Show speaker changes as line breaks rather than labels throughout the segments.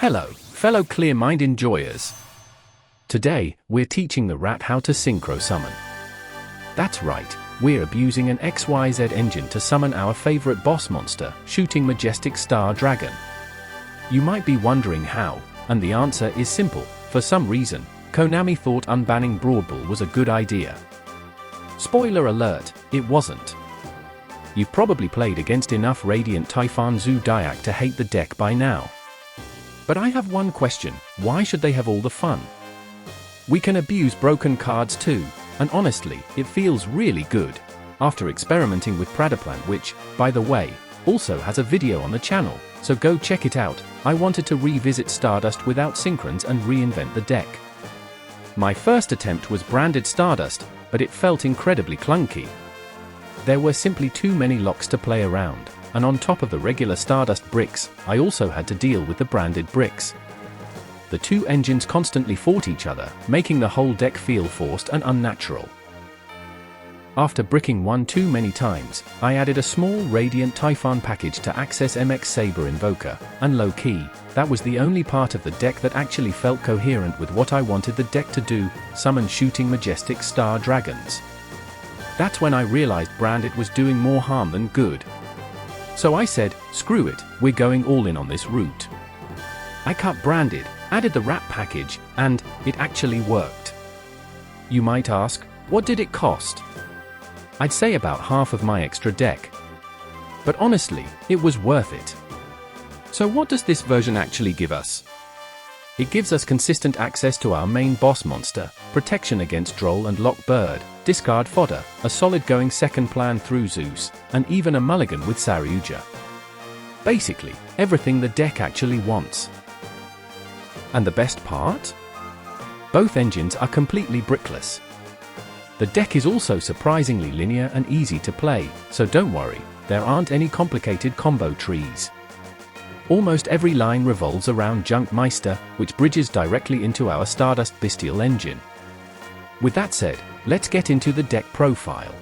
Hello, fellow clear-mind enjoyers. Today, we're teaching the rat how to synchro summon. That's right, we're abusing an XYZ engine to summon our favorite boss monster, Shooting Majestic Star Dragon. You might be wondering how, and the answer is simple. For some reason, Konami thought unbanning Brawl Ball was a good idea. Spoiler alert, it wasn't. You've probably played against enough Radiant Typhon Zoodiac to hate the deck by now. But I have one question: why should they have all the fun? We can abuse broken cards too, and honestly, it feels really good. After experimenting with Pradaplant, which, by the way, also has a video on the channel, so go check it out, I wanted to revisit Stardust without Synchrons and reinvent the deck. My first attempt was branded Stardust, but it felt incredibly clunky. There were simply too many locks to play around, and on top of the regular Stardust bricks, I also had to deal with the branded bricks. The two engines constantly fought each other, making the whole deck feel forced and unnatural. After bricking one too many times, I added a small Radiant Typhon package to access MX Saber Invoker, and low-key, that was the only part of the deck that actually felt coherent with what I wanted the deck to do: summon Shooting Majestic Star Dragons. That's when I realized branded was doing more harm than good. So I said, screw it, we're going all in on this route. I cut branded, added the wrap package, and it actually worked. You might ask, what did it cost? I'd say about half of my extra deck. But honestly, it was worth it. So what does this version actually give us? It gives us consistent access to our main boss monster, protection against Droll and Lock Bird, discard fodder, a solid going second plan through Zeus, and even a mulligan with Saryuja. Basically, everything the deck actually wants. And the best part? Both engines are completely brickless. The deck is also surprisingly linear and easy to play, so don't worry, there aren't any complicated combo trees. Almost every line revolves around Junk Meister, which bridges directly into our Stardust Bestial engine. With that said, let's get into the deck profile.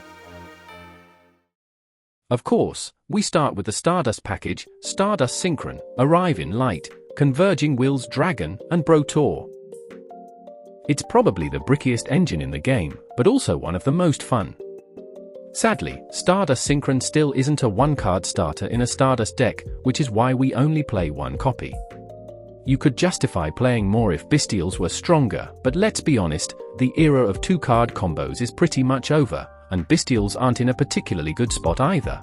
Of course, we start with the Stardust package, Stardust Synchron, Arrive in Light, Converging Wills Dragon, and Brotor. It's probably the brickiest engine in the game, but also one of the most fun. Sadly, Stardust Synchron still isn't a one-card starter in a Stardust deck, which is why we only play one copy. You could justify playing more if Bestials were stronger, but let's be honest, the era of two-card combos is pretty much over, and Bestials aren't in a particularly good spot either.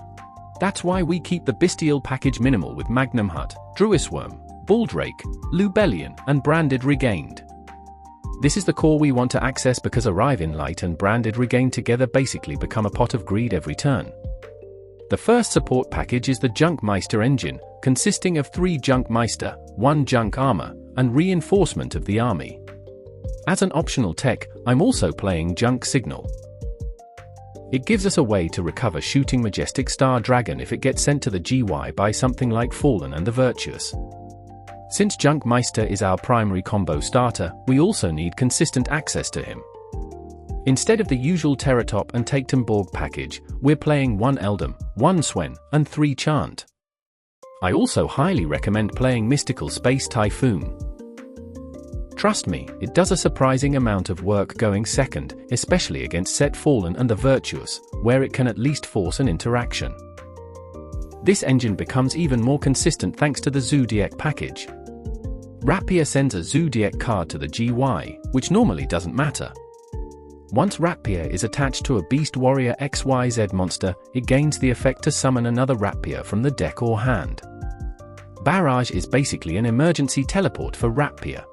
That's why we keep the Bestial package minimal with Magnum Hut, Druisworm, Baldrake, Lubellion, and Branded Regained. This is the core we want to access because Arrive in Light and Branded Regained together basically become a pot of greed every turn. The first support package is the Junk Meister engine, consisting of 3 Junk Meister, 1 Junk Armor, and reinforcement of the army. As an optional tech, I'm also playing Junk Signal. It gives us a way to recover Shooting Majestic Star Dragon if it gets sent to the GY by something like Fallen and the Virtuous. Since Junk Meister is our primary combo starter, we also need consistent access to him. Instead of the usual Terratop and Taketenborg package, we're playing 1 Eldam, 1 Swen, and 3 Chant. I also highly recommend playing Mystical Space Typhoon. Trust me, it does a surprising amount of work going second, especially against Set Fallen and the Virtuous, where it can at least force an interaction. This engine becomes even more consistent thanks to the Zoodiac package. Ratpier sends a Zoodiac card to the GY, which normally doesn't matter. Once Ratpier is attached to a Beast Warrior XYZ monster, it gains the effect to summon another Ratpier from the deck or hand. Barrage is basically an emergency teleport for Ratpier.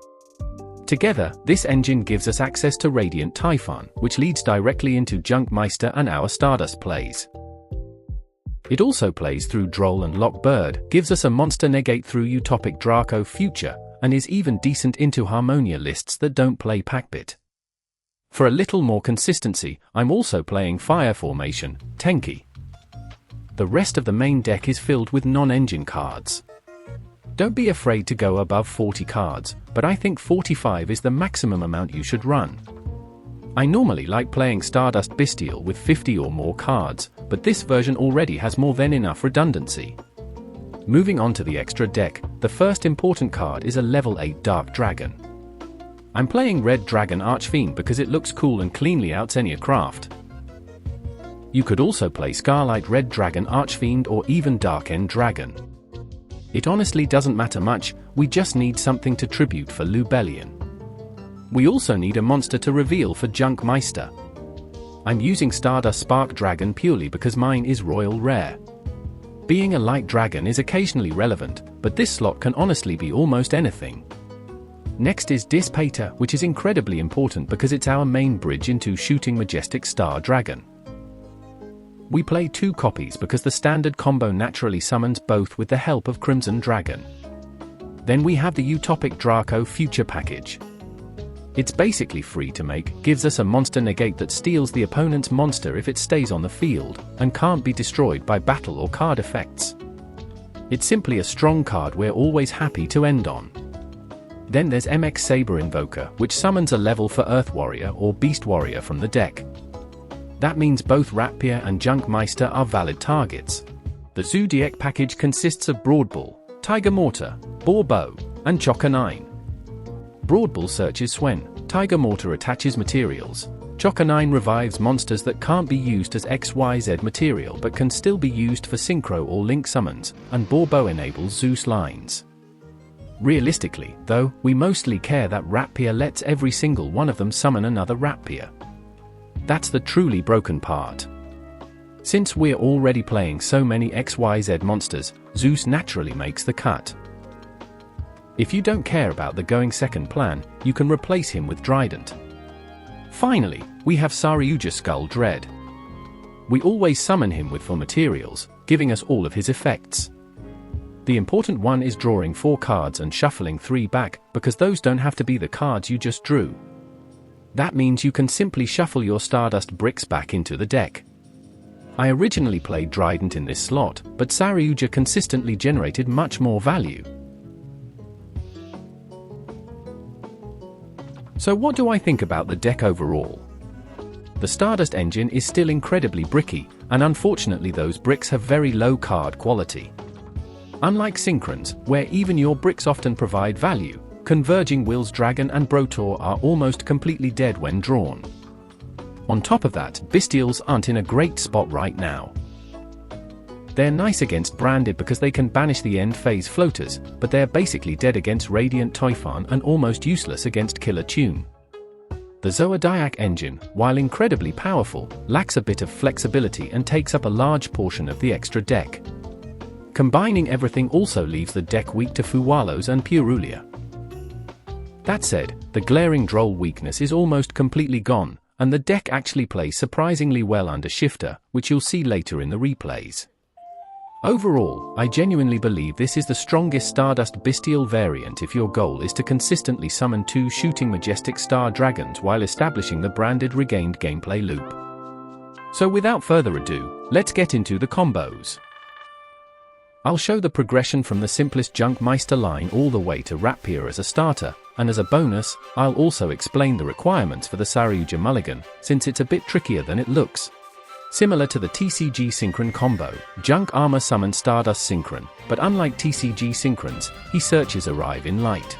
Together, this engine gives us access to Radiant Typhon, which leads directly into Junk Meister and our Stardust plays. It also plays through Droll and Lock Bird, gives us a monster negate through Utopic Draco Future, and is even decent into Harmonia lists that don't play Packbit. For a little more consistency, I'm also playing Fire Formation, Tenki. The rest of the main deck is filled with non-engine cards. Don't be afraid to go above 40 cards, but I think 45 is the maximum amount you should run. I normally like playing Stardust Bestial with 50 or more cards, but this version already has more than enough redundancy. Moving on to the extra deck, the first important card is a level 8 Dark Dragon. I'm playing Red Dragon Archfiend because it looks cool and cleanly outs any craft. You could also play Scarlight Red Dragon Archfiend or even Dark End Dragon. It honestly doesn't matter much, we just need something to tribute for Lubellion. We also need a monster to reveal for Junk Meister. I'm using Stardust Spark Dragon purely because mine is Royal Rare. Being a light dragon is occasionally relevant, but this slot can honestly be almost anything. Next is Dispater, which is incredibly important because it's our main bridge into Shooting Majestic Star Dragon. We play 2 copies because the standard combo naturally summons both with the help of Crimson Dragon. Then we have the Utopic Draco Future package. It's basically free to make, gives us a monster negate that steals the opponent's monster if it stays on the field, and can't be destroyed by battle or card effects. It's simply a strong card we're always happy to end on. Then there's MX Saber Invoker, which summons a level for Earth Warrior or Beast Warrior from the deck. That means both Ratpier and Junk Meister are valid targets. The Zoodiac package consists of Broadbull, Tiger Mortar, Boar Bow, and Chokanine. Broadbull searches Swen, Tiger Mortar attaches materials, Chokanine revives monsters that can't be used as XYZ material but can still be used for Synchro or Link summons, and Boar Bow enables Zeus lines. Realistically, though, we mostly care that Ratpier lets every single one of them summon another Ratpier. That's the truly broken part. Since we're already playing so many XYZ monsters, Zeus naturally makes the cut. If you don't care about the going second plan, you can replace him with Drident. Finally, we have Saryuja Skull Dread. We always summon him with 4 materials, giving us all of his effects. The important one is drawing 4 cards and shuffling 3 back, because those don't have to be the cards you just drew. That means you can simply shuffle your Stardust bricks back into the deck. I originally played Drident in this slot, but Saryuja consistently generated much more value. So what do I think about the deck overall? The Stardust engine is still incredibly bricky, and unfortunately those bricks have very low card quality. Unlike Synchrons, where even your bricks often provide value, Converging Will's Dragon and Brotor are almost completely dead when drawn. On top of that, Bestials aren't in a great spot right now. They're nice against Branded because they can banish the end phase floaters, but they're basically dead against Radiant Typhon and almost useless against Kewl Tune. The Zoodiac engine, while incredibly powerful, lacks a bit of flexibility and takes up a large portion of the extra deck. Combining everything also leaves the deck weak to Fuwalos and Purulia. That said, the glaring Droll weakness is almost completely gone, and the deck actually plays surprisingly well under Shifter, which you'll see later in the replays. Overall, I genuinely believe this is the strongest Stardust Bestial variant if your goal is to consistently summon 2 Shooting Majestic Star Dragons while establishing the branded regained gameplay loop. So without further ado, let's get into the combos. I'll show the progression from the simplest Junk Meister line all the way to Ratpier as a starter, and as a bonus, I'll also explain the requirements for the Saryuja mulligan, since it's a bit trickier than it looks. Similar to the TCG Synchron combo, Junk Armor summons Stardust Synchron, but unlike TCG Synchrons, he searches Arrive in Light.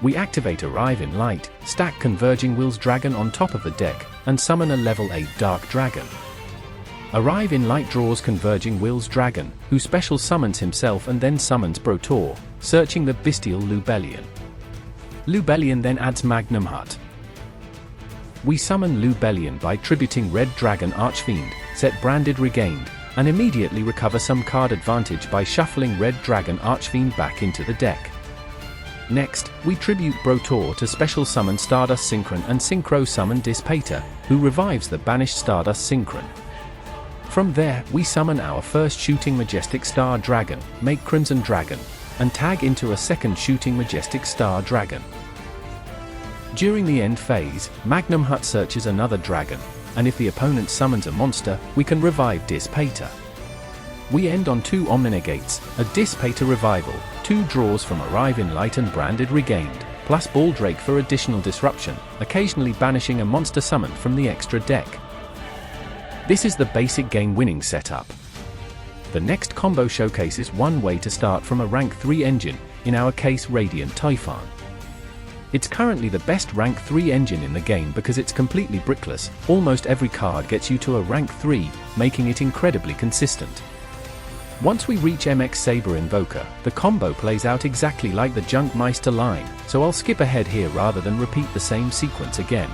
We activate Arrive in Light, stack Converging Will's Dragon on top of the deck, and summon a level 8 Dark Dragon. Arrive in Light draws Converging Will's Dragon, who special summons himself and then summons Brotor, searching the Bestial Lubellion. Lubellion then adds Magnum Hut. We summon Lubellion by tributing Red Dragon Archfiend, set Branded Regained, and immediately recover some card advantage by shuffling Red Dragon Archfiend back into the deck. Next, we tribute Brotor to special summon Stardust Synchron and Synchro summon Dispater, who revives the banished Stardust Synchron. From there, we summon our first Shooting Majestic Star Dragon, make Crimson Dragon, and tag into a second Shooting Majestic Star Dragon. During the end phase, Magnum Hut searches another dragon, and if the opponent summons a monster, we can revive Dispater. We end on 2 Omninegates, a Dispater revival, 2 draws from Arrive in Light and Branded Regained, plus Baldrake for additional disruption, occasionally banishing a monster summoned from the extra deck. This is the basic game winning setup. The next combo showcases one way to start from a rank 3 engine, in our case Radiant Typhon. It's currently the best rank 3 engine in the game because it's completely brickless. Almost every card gets you to a rank 3, making it incredibly consistent. Once we reach MX Saber Invoker, the combo plays out exactly like the Junk Meister line, so I'll skip ahead here rather than repeat the same sequence again.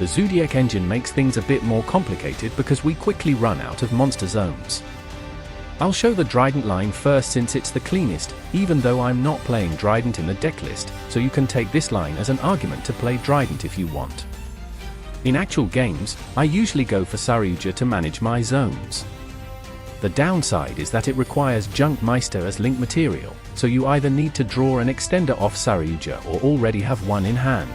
The Zoodiac engine makes things a bit more complicated because we quickly run out of monster zones. I'll show the Drident line first since it's the cleanest, even though I'm not playing Drident in the deck list, so you can take this line as an argument to play Drident if you want. In actual games, I usually go for Saryuja to manage my zones. The downside is that it requires Junk Meister as link material, so you either need to draw an extender off Saryuja or already have one in hand.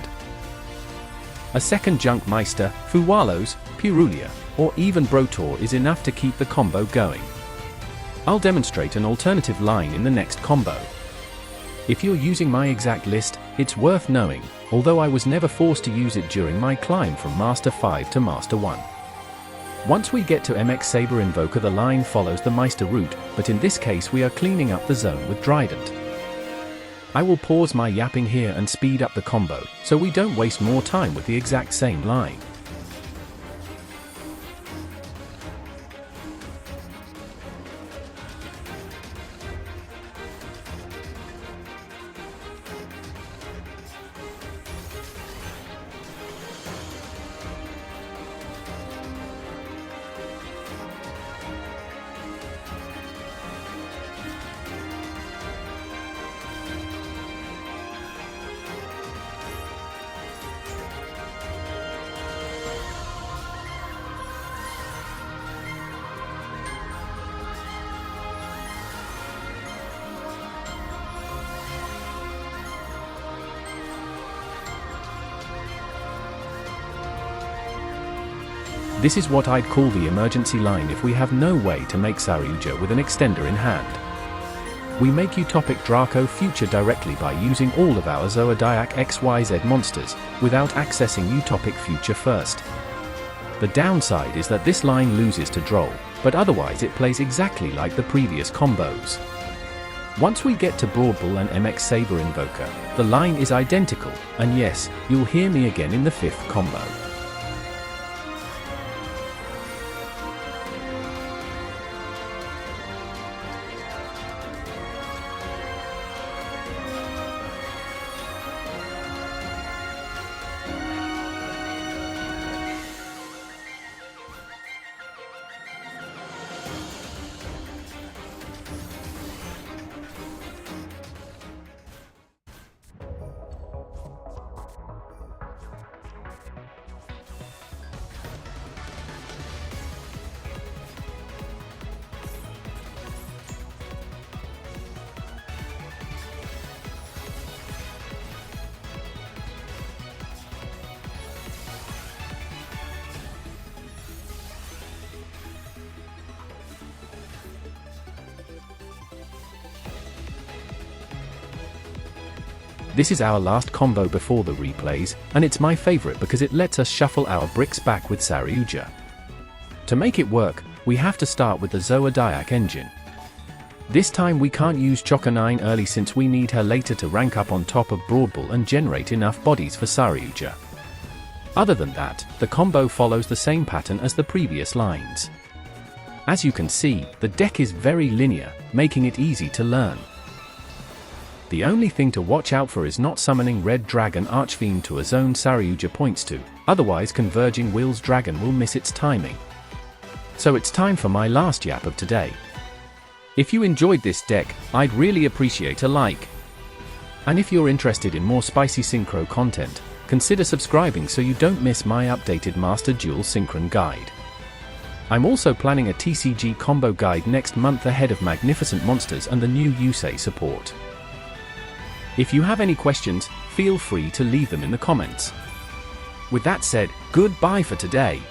A second Junk Meister, Fuwalos, Purulia, or even Brotor is enough to keep the combo going. I'll demonstrate an alternative line in the next combo. If you're using my exact list, it's worth knowing, although I was never forced to use it during my climb from Master 5 to Master 1. Once we get to MX Saber Invoker, the line follows the Meister route, but in this case we are cleaning up the zone with Drident. I will pause my yapping here and speed up the combo, so we don't waste more time with the exact same line. This is what I'd call the emergency line if we have no way to make Saryuja with an extender in hand. We make Utopic Draco Future directly by using all of our Zoodiac XYZ monsters, without accessing Utopic Future first. The downside is that this line loses to Droll, but otherwise it plays exactly like the previous combos. Once we get to Broadbull and MX Saber Invoker, the line is identical, and yes, you'll hear me again in the 5th combo. This is our last combo before the replays, and it's my favorite because it lets us shuffle our bricks back with Saryuja. To make it work, we have to start with the Zoodiac engine. This time we can't use Chokka 9 early since we need her later to rank up on top of Broadbull and generate enough bodies for Saryuja. Other than that, the combo follows the same pattern as the previous lines. As you can see, the deck is very linear, making it easy to learn. The only thing to watch out for is not summoning Red Dragon Archfiend to a zone Saryuja points to, otherwise Converging Will's Dragon will miss its timing. So it's time for my last yap of today. If you enjoyed this deck, I'd really appreciate a like. And if you're interested in more spicy Synchro content, consider subscribing so you don't miss my updated Master Duel Synchron guide. I'm also planning a TCG combo guide next month ahead of Magnificent Monsters and the new Yusei support. If you have any questions, feel free to leave them in the comments. With that said, goodbye for today.